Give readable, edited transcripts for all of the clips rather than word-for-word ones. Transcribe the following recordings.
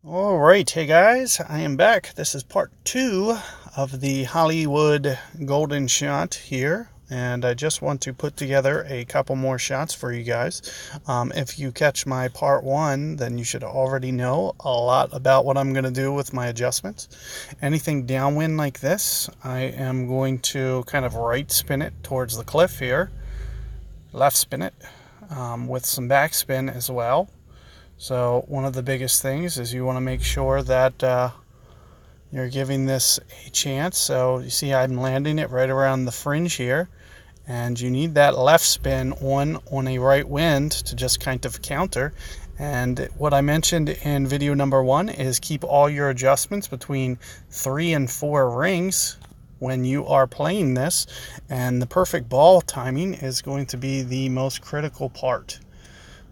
All right, hey guys, I am back. This is part 2 of the Hollywood Golden Shot here, and I just want to put together a couple more shots for you guys. If you catch my part 1, then you should already know a lot about what I'm going to do with my adjustments. Anything downwind like this, I am going to kind of right spin it towards the cliff here, left spin it with some backspin as well. So one of the biggest things is you want to make sure that you're giving this a chance. So you see I'm landing it right around the fringe here, and you need that left spin on a right wind to just kind of counter. And what I mentioned in video number 1 is keep all your adjustments between 3 and 4 rings when you are playing this, and the perfect ball timing is going to be the most critical part.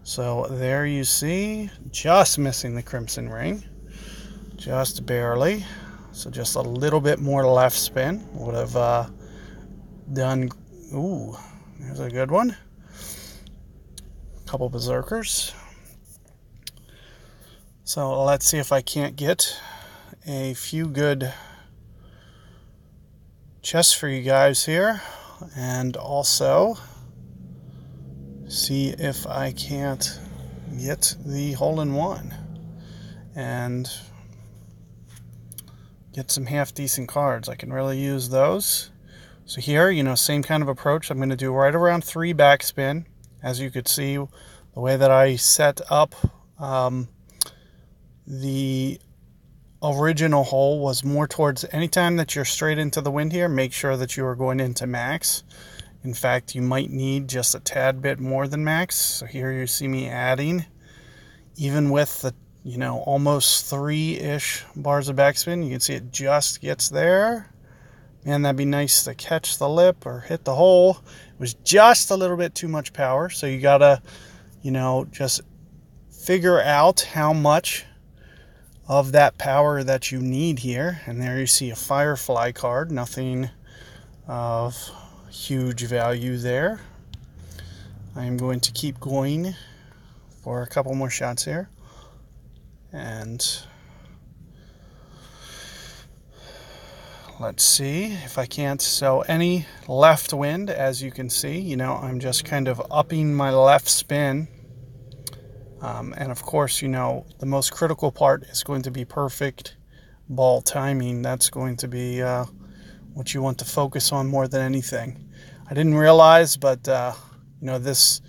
So there you see, just missing the crimson ring, just barely. So just a little bit more left spin would have done. Ooh, there's a good one. Couple berserkers. So let's see if I can't get a few good chests for you guys here, and also see if I can't get the hole-in-one and get some half-decent cards. I can really use those. So here, same kind of approach. I'm going to do right around 3 backspin. As you could see, the way that I set up the original hole was more towards anytime that you're straight into the wind here, make sure that you are going into max. In fact, you might need just a tad bit more than max. So here you see me adding, even with the, almost 3-ish bars of backspin, you can see it just gets there. Man, that'd be nice to catch the lip or hit the hole. It was just a little bit too much power. So you gotta, just figure out how much of that power that you need here. And there you see a Firefly card, nothing of huge value there. I am going to keep going for a couple more shots here, and let's see if I can't. So any left wind, as you can see, I'm just kind of upping my left spin, and of course, the most critical part is going to be perfect ball timing. That's going to be what you want to focus on more than anything. I didn't realize, but this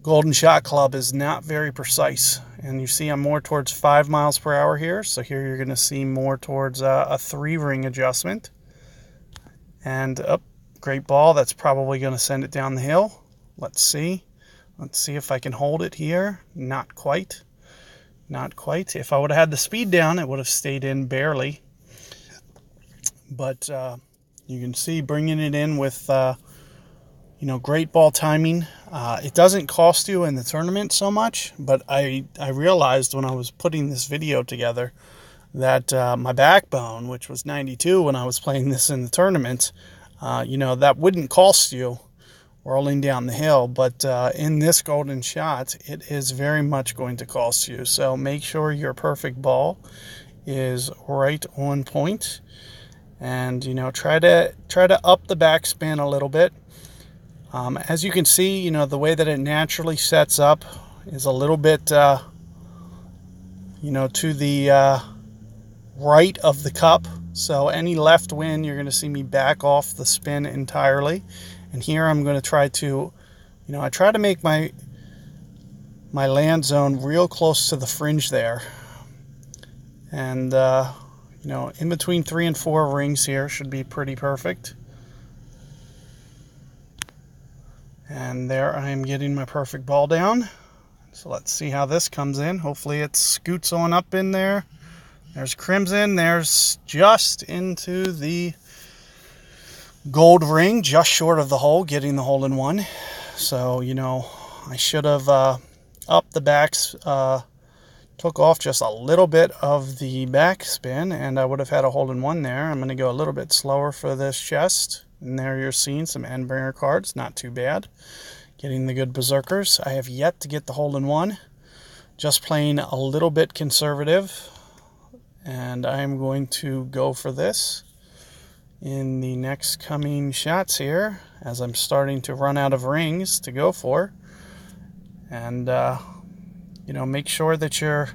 Golden Shot Club is not very precise, and you see I'm more towards 5 miles per hour here. So here you're going to see more towards a 3-ring adjustment, and great ball. That's probably going to send it down the hill. Let's see if I can hold it here. Not quite. If I would have had the speed down, it would have stayed in barely. But you can see bringing it in with, great ball timing. It doesn't cost you in the tournament so much, but I realized when I was putting this video together that my backbone, which was 92 when I was playing this in the tournament, that wouldn't cost you rolling down the hill. But in this Golden Shot, it is very much going to cost you. So make sure your perfect ball is right on point. And try to up the backspin a little bit. As you can see, the way that it naturally sets up is a little bit to the right of the cup. So any left wind, you're going to see me back off the spin entirely. And here I'm going to try to, I try to make my land zone real close to the fringe there. And in between 3 and 4 rings here should be pretty perfect. And there I am getting my perfect ball down. So let's see how this comes in. Hopefully it scoots on up in there. There's crimson. There's just into the gold ring, just short of the hole, getting the hole-in-one. So, I should have upped the backs, took off just a little bit of the backspin, and I would have had a hole-in-one there. I'm going to go a little bit slower for this chest. And there you're seeing some Endbringer cards. Not too bad. Getting the good berserkers. I have yet to get the hole-in-one. Just playing a little bit conservative. And I'm going to go for this in the next coming shots here, as I'm starting to run out of rings to go for. And you know, make sure that you're,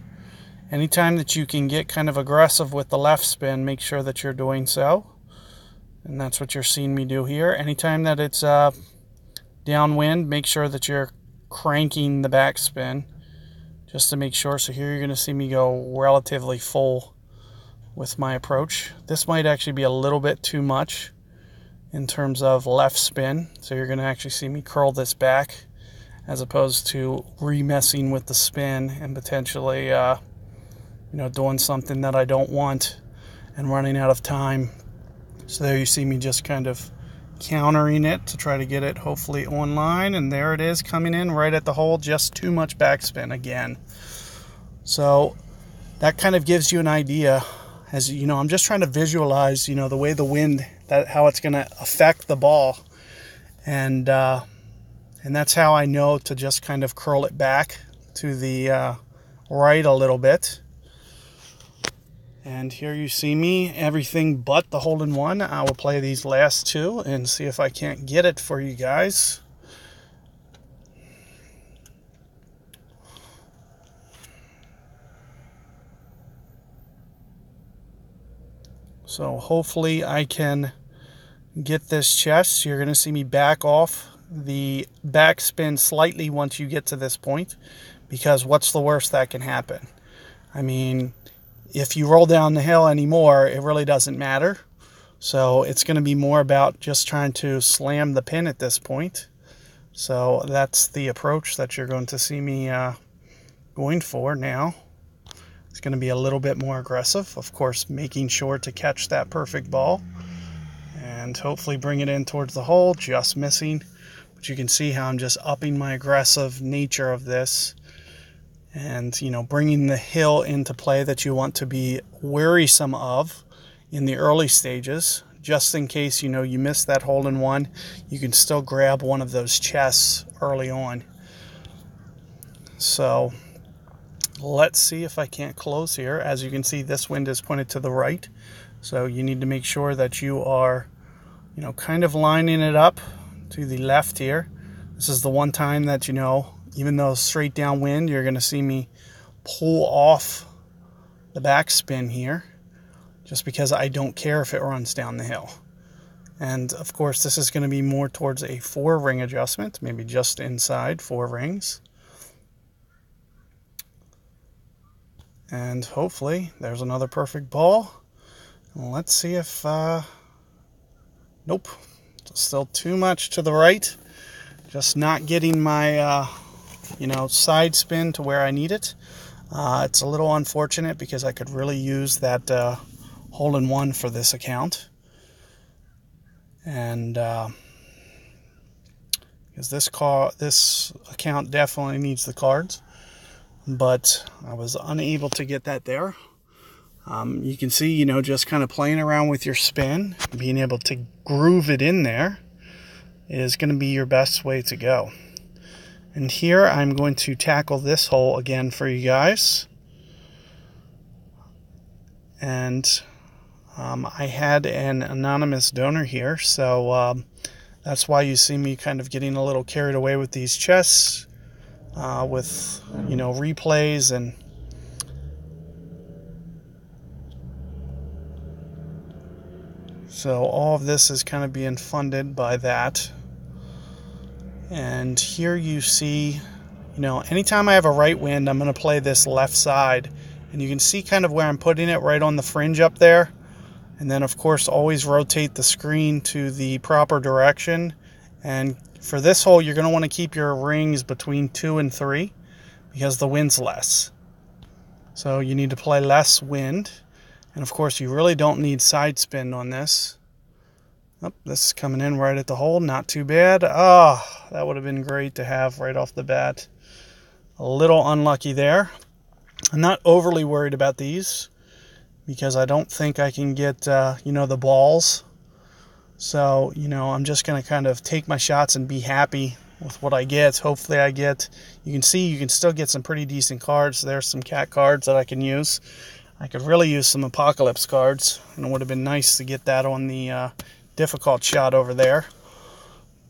anytime that you can get kind of aggressive with the left spin, make sure that you're doing so. And that's what you're seeing me do here. Anytime that it's downwind, make sure that you're cranking the backspin just to make sure. So here you're going to see me go relatively full with my approach. This might actually be a little bit too much in terms of left spin. So you're going to actually see me curl this back as opposed to remessing with the spin and potentially you know, doing something that I don't want and running out of time. So there you see me just kind of countering it to try to get it hopefully online, and there it is, coming in right at the hole. Just too much backspin again. So that kind of gives you an idea. As you know, I'm just trying to visualize, you know, the way the wind, that how it's going to affect the ball, and that's how I know to just kind of curl it back to the right a little bit. And here you see me, everything but the hole-in-one. I will play these last two and see if I can't get it for you guys. So hopefully I can get this chest. You're going to see me back off the backspin slightly once you get to this point, because what's the worst that can happen? I mean, if you roll down the hill anymore, it really doesn't matter. So it's going to be more about just trying to slam the pin at this point. So that's the approach that you're going to see me going for now. It's going to be a little bit more aggressive, of course, making sure to catch that perfect ball and hopefully bring it in towards the hole, just missing. But you can see how I'm just upping my aggressive nature of this. And, you know, bringing the hill into play that you want to be wearisome of in the early stages, just in case, you know, you miss that hole-in-one, you can still grab one of those chests early on. So let's see if I can't close here. As you can see, this wind is pointed to the right, so you need to make sure that you are, you know, kind of lining it up to the left here. This is the one time that, you know, even though straight downwind, you're going to see me pull off the backspin here, just because I don't care if it runs down the hill. And of course, this is going to be more towards a 4-ring adjustment, maybe just inside 4 rings. And hopefully there's another perfect ball. Let's see if nope, still too much to the right. Just not getting my you know, side spin to where I need it. It's a little unfortunate because I could really use that hole-in-one for this account. And because this account definitely needs the cards, but I was unable to get that there. You can see, you know, just kind of playing around with your spin, being able to groove it in there is going to be your best way to go. And here I'm going to tackle this hole again for you guys. And I had an anonymous donor here, so that's why you see me kind of getting a little carried away with these chests, with, you know, replays. And so all of this is kind of being funded by that. And here you see, you know, anytime I have a right wind, I'm going to play this left side. And you can see kind of where I'm putting it, right on the fringe up there. And then, of course, always rotate the screen to the proper direction. And for this hole, you're going to want to keep your rings between 2 and 3 because the wind's less. So you need to play less wind. And, of course, you really don't need side spin on this. Oh, this is coming in right at the hole. Not too bad. Oh, that would have been great to have right off the bat. A little unlucky there. I'm not overly worried about these because I don't think I can get, you know, the balls. So, you know, I'm just going to kind of take my shots and be happy with what I get. Hopefully I get, you can see you can still get some pretty decent cards. There's some cat cards that I can use. I could really use some Apocalypse cards, and it would have been nice to get that on the difficult shot over there,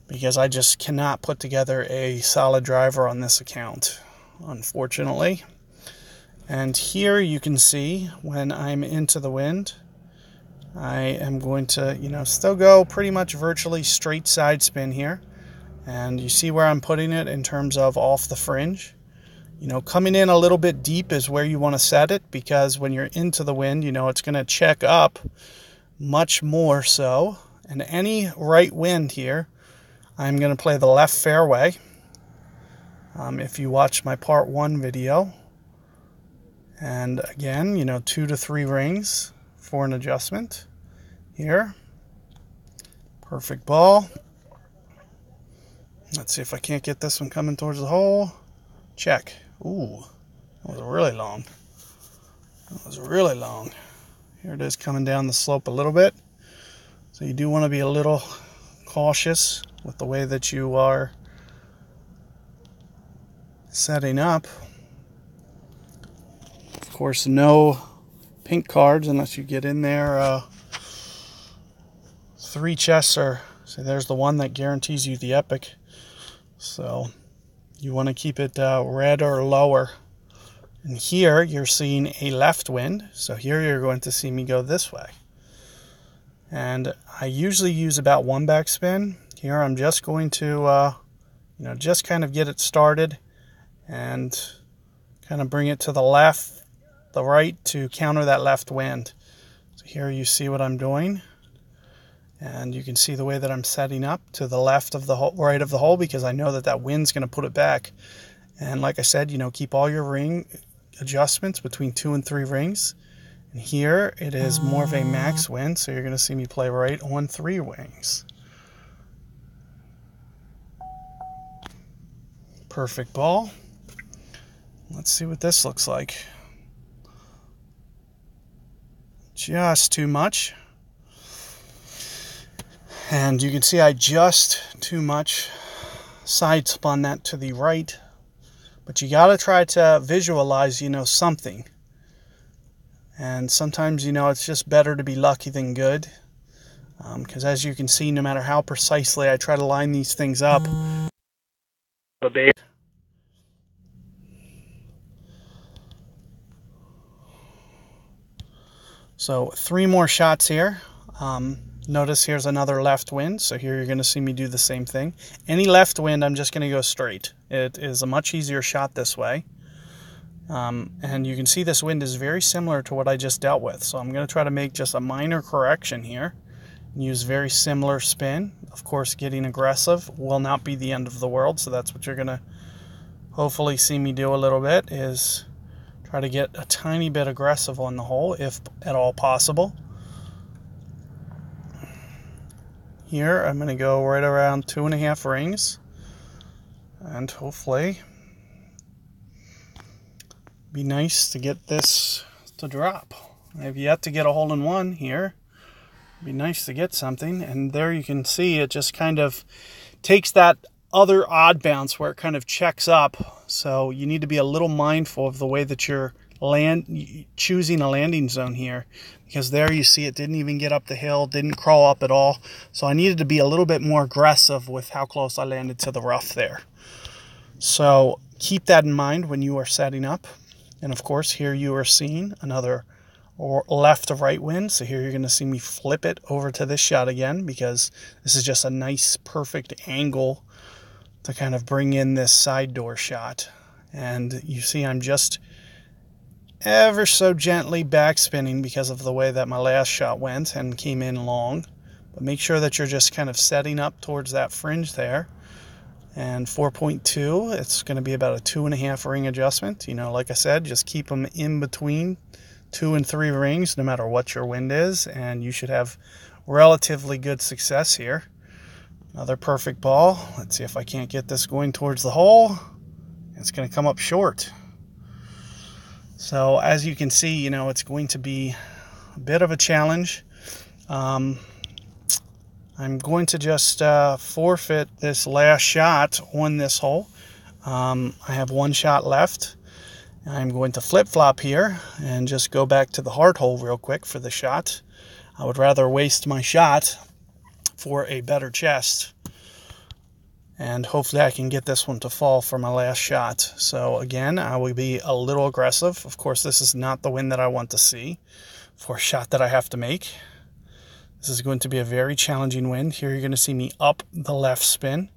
because I just cannot put together a solid driver on this account, unfortunately. And here you can see when I'm into the wind, I am going to, still go pretty much virtually straight side spin here. And you see where I'm putting it in terms of off the fringe. Coming in a little bit deep is where you want to set it, because when you're into the wind, it's going to check up much more so. And any right wind here, I'm going to play the left fairway. If you watch my part 1 video. And again, 2 to 3 rings for an adjustment here. Perfect ball. Let's see if I can't get this one coming towards the hole. Check. Ooh, that was really long. That was really long. Here it is coming down the slope a little bit. So you do want to be a little cautious with the way that you are setting up. Of course, no pink cards unless you get in there. 3 chests are, so there's the one that guarantees you the epic. So you want to keep it red or lower. And here you're seeing a left wind. So here you're going to see me go this way. And I usually use about 1 backspin. Here I'm just going to, just kind of get it started and kind of bring it to the left, the right to counter that left wind. So here you see what I'm doing. And you can see the way that I'm setting up to the left of the hole, right of the hole, because I know that that wind's going to put it back. And like I said, keep all your ring adjustments between 2 and 3 rings. And here it is more of a max wind, so you're going to see me play right on 3 rings. Perfect ball. Let's see what this looks like. Just too much. And you can see I just too much side spun that to the right. But you got to try to visualize, something. And sometimes, it's just better to be lucky than good. Because as you can see, no matter how precisely I try to line these things up, so 3 more shots here. Notice here's another left wind, so here you're going to see me do the same thing. Any left wind, I'm just going to go straight. It is a much easier shot this way. And you can see this wind is very similar to what I just dealt with. So I'm going to try to make just a minor correction here. Use very similar spin. Of course, getting aggressive will not be the end of the world, so that's what you're going to hopefully see me do a little bit, is try to get a tiny bit aggressive on the hole, if at all possible. Here, I'm going to go right around 2.5 rings, and hopefully be nice to get this to drop. I've yet to get a hole-in-one here. Be nice to get something, and there you can see it just kind of takes that other odd bounce where it kind of checks up. So you need to be a little mindful of the way that you're choosing a landing zone here, because there you see it didn't even get up the hill, didn't crawl up at all. So I needed to be a little bit more aggressive with how close I landed to the rough there. So keep that in mind when you are setting up. And of course, here you are seeing another left to right wind. So here you're going to see me flip it over to this shot again, because this is just a nice perfect angle to kind of bring in this side door shot. And you see I'm just ever so gently backspinning because of the way that my last shot went and came in long. But make sure that you're just kind of setting up towards that fringe there. And 4.2, it's going to be about a 2.5 ring adjustment. Like I said, just keep them in between 2 and 3 rings no matter what your wind is, and you should have relatively good success here. Another perfect ball. Let's see if I can't get this going towards the hole. It's going to come up short. So as you can see, it's going to be a bit of a challenge. I'm going to just forfeit this last shot on this hole. I have 1 shot left, I'm going to flip-flop here and just go back to the hard hole real quick for the shot. I would rather waste my shot for a better chest. And hopefully I can get this one to fall for my last shot. So again, I will be a little aggressive. Of course, this is not the wind that I want to see for a shot that I have to make. This is going to be a very challenging wind. Here you're going to see me up the left spin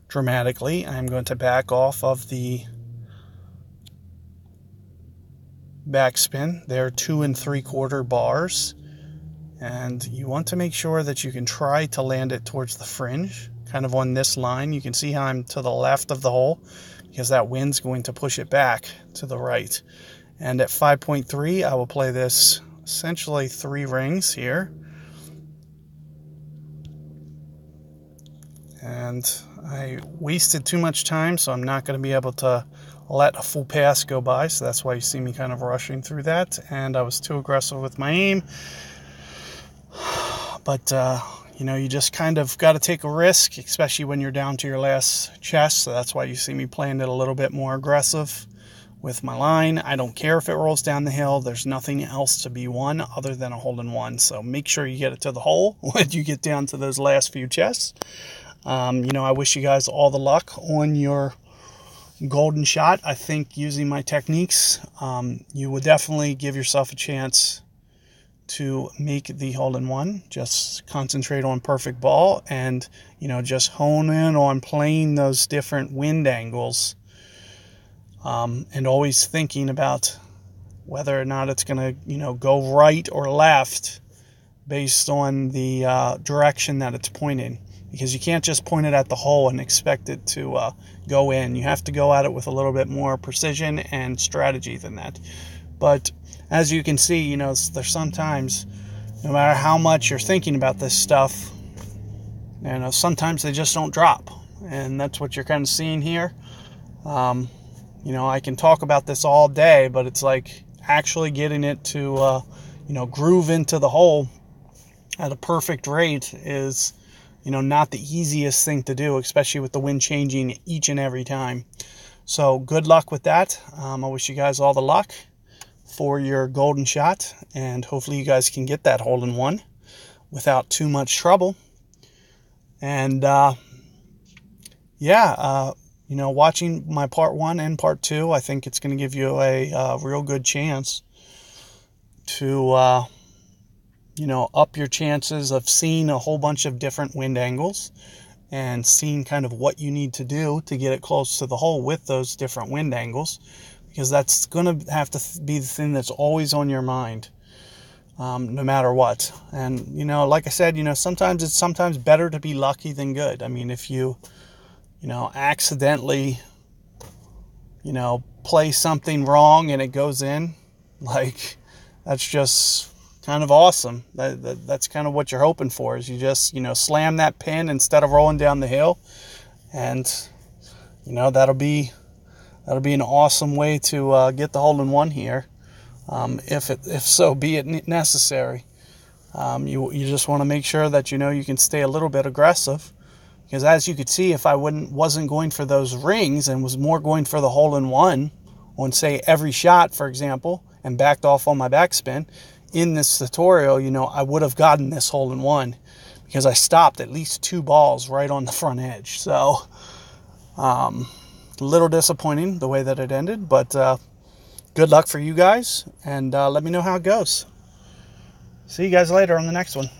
dramatically. I'm going to back off of the backspin. They're 2 3/4 bars. And you want to make sure that you can try to land it towards the fringe, kind of on this line. You can see how I'm to the left of the hole because that wind's going to push it back to the right. And at 5.3, I will play this essentially 3 rings here. And I wasted too much time, so I'm not going to be able to let a full pass go by. So that's why you see me kind of rushing through that. And I was too aggressive with my aim. But, you know, you just kind of got to take a risk, especially when you're down to your last chest. So that's why you see me playing it a little bit more aggressive with my line. I don't care if it rolls down the hill. There's nothing else to be won other than a hole-in-one. So make sure you get it to the hole when you get down to those last few chests. You know, I wish you guys all the luck on your golden shot. I think using my techniques, you would definitely give yourself a chance to make the hole-in-one. Just concentrate on perfect ball and, you know, just hone in on playing those different wind angles, and always thinking about whether or not it's going to, you know, go right or left based on the direction that it's pointing. Because you can't just point it at the hole and expect it to go in. You have to go at it with a little bit more precision and strategy than that. But as you can see, you know, there's sometimes, no matter how much you're thinking about this stuff, you know, sometimes they just don't drop. And that's what you're kind of seeing here. You know, I can talk about this all day, but it's like actually getting it to, you know, groove into the hole at a perfect rate is, you know, not the easiest thing to do, especially with the wind changing each and every time. So good luck with that. I wish you guys all the luck for your golden shot, and hopefully you guys can get that hole-in-one without too much trouble. And you know, watching my part 1 and part 2, I think it's going to give you a real good chance to you know, up your chances of seeing a whole bunch of different wind angles and seeing kind of what you need to do to get it close to the hole with those different wind angles, because that's going to have to be the thing that's always on your mind, no matter what. And, you know, like I said, you know, sometimes it's better to be lucky than good. I mean, if you know, accidentally, you know, play something wrong and it goes in, like, that's just kind of awesome. That's kind of what you're hoping for, is you just, you know, slam that pin instead of rolling down the hill. And, you know, that'll be an awesome way to get the hole-in-one here, if so be it necessary. You just want to make sure that, you know, you can stay a little bit aggressive, because as you could see, if I wasn't going for those rings and was more going for the hole-in-one on, say, every shot, for example, and backed off on my backspin in this tutorial, you know, I would have gotten this hole-in-one, because I stopped at least 2 balls right on the front edge. So a little disappointing the way that it ended, but good luck for you guys, and let me know how it goes. See you guys later on the next one.